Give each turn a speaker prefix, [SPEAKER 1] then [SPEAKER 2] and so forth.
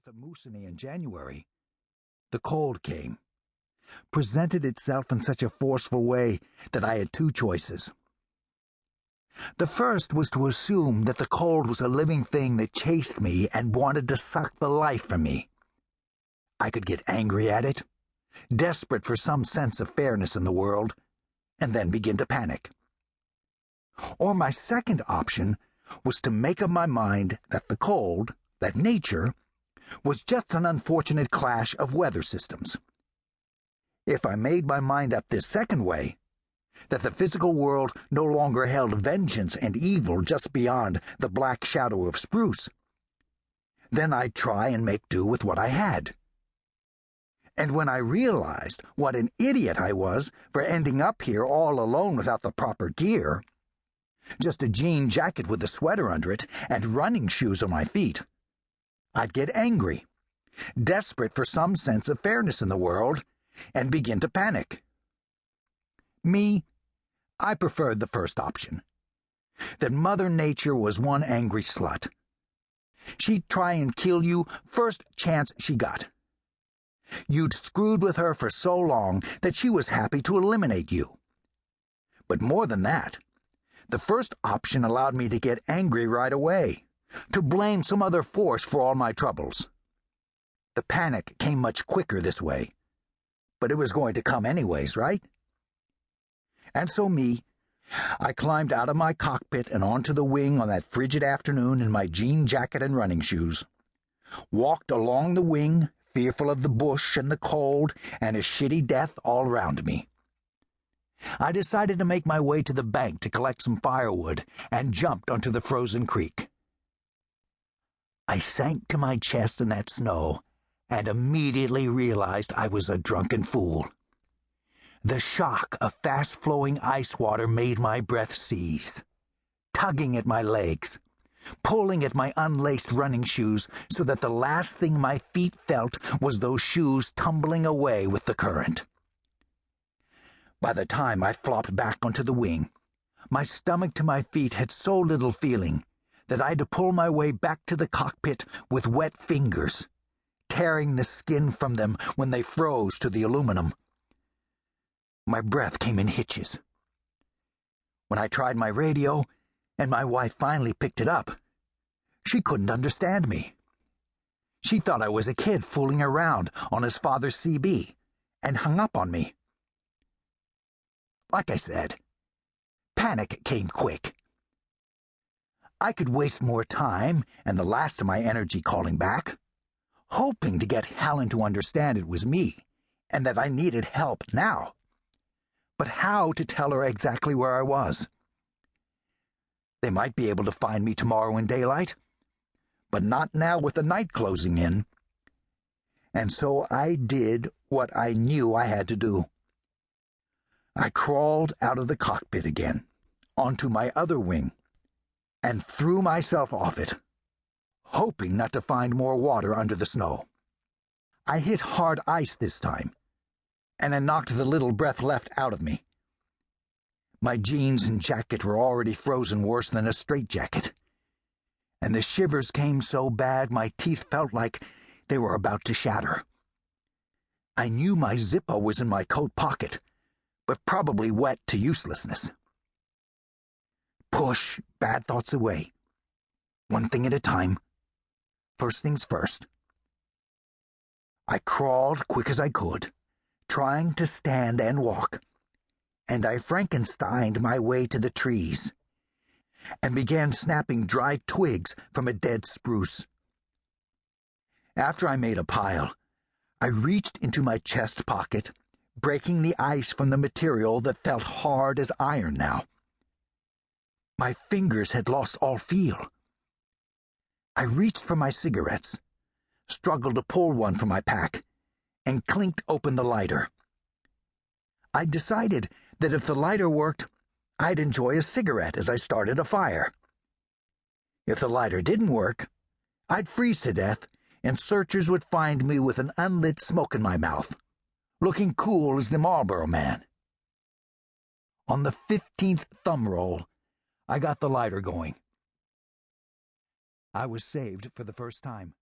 [SPEAKER 1] north of Moosonee in January, the cold came, presented itself in such a forceful way that I had two choices. The first was to assume that the cold was a living thing that chased me and wanted to suck the life from me. I could get angry at it, desperate for some sense of fairness in the world, and then begin to panic. Or my second option was to make up my mind that the cold, that nature, was just an unfortunate clash of weather systems. If I made my mind up this second way, that the physical world no longer held vengeance and evil just beyond the black shadow of Spruce, then I'd try and make do with what I had. And when I realized what an idiot I was for ending up here all alone without the proper gear, just a jean jacket with a sweater under it and running shoes on my feet, I'd get angry, desperate for some sense of fairness in the world, and begin to panic. Me, I preferred the first option, that Mother Nature was one angry slut. She'd try and kill you first chance she got. You'd screwed with her for so long that she was happy to eliminate you. But more than that, the first option allowed me to get angry right away, to blame some other force for all my troubles. The panic came much quicker this way, but it was going to come anyways, right? And so I climbed out of my cockpit and onto the wing on that frigid afternoon in my jean jacket and running shoes, walked along the wing, fearful of the bush and the cold and a shitty death all around me. I decided to make my way to the bank to collect some firewood and jumped onto the frozen creek. I sank to my chest in that snow and immediately realized I was a drunken fool. The shock of fast-flowing ice water made my breath seize, tugging at my legs, pulling at my unlaced running shoes so that the last thing my feet felt was those shoes tumbling away with the current. By the time I flopped back onto the wing, my stomach to my feet had so little feeling that I had to pull my way back to the cockpit with wet fingers, tearing the skin from them when they froze to the aluminum. My breath came in hitches. When I tried my radio, and my wife finally picked it up, she couldn't understand me. She thought I was a kid fooling around on his father's CB, and hung up on me. Like I said, panic came quick. I could waste more time and the last of my energy calling back, hoping to get Helen to understand it was me, and that I needed help now. But how to tell her exactly where I was? They might be able to find me tomorrow in daylight, but not now with the night closing in. And so I did what I knew I had to do. I crawled out of the cockpit again, onto my other wing, and threw myself off it, hoping not to find more water under the snow. I hit hard ice this time, and I knocked the little breath left out of me. My jeans and jacket were already frozen worse than a straitjacket, and the shivers came so bad my teeth felt like they were about to shatter. I knew my Zippo was in my coat pocket, but probably wet to uselessness. Push bad thoughts away, one thing at a time. First things first. I crawled quick as I could, trying to stand and walk, and I Frankensteined my way to the trees and began snapping dry twigs from a dead spruce. After I made a pile, I reached into my chest pocket, breaking the ice from the material that felt hard as iron now. My fingers had lost all feel. I reached for my cigarettes, struggled to pull one from my pack, and clinked open the lighter. I decided that if the lighter worked, I'd enjoy a cigarette as I started a fire. If the lighter didn't work, I'd freeze to death, and searchers would find me with an unlit smoke in my mouth, looking cool as the Marlboro Man. On the 15th thumb roll, I got the lighter going. I was saved for the first time.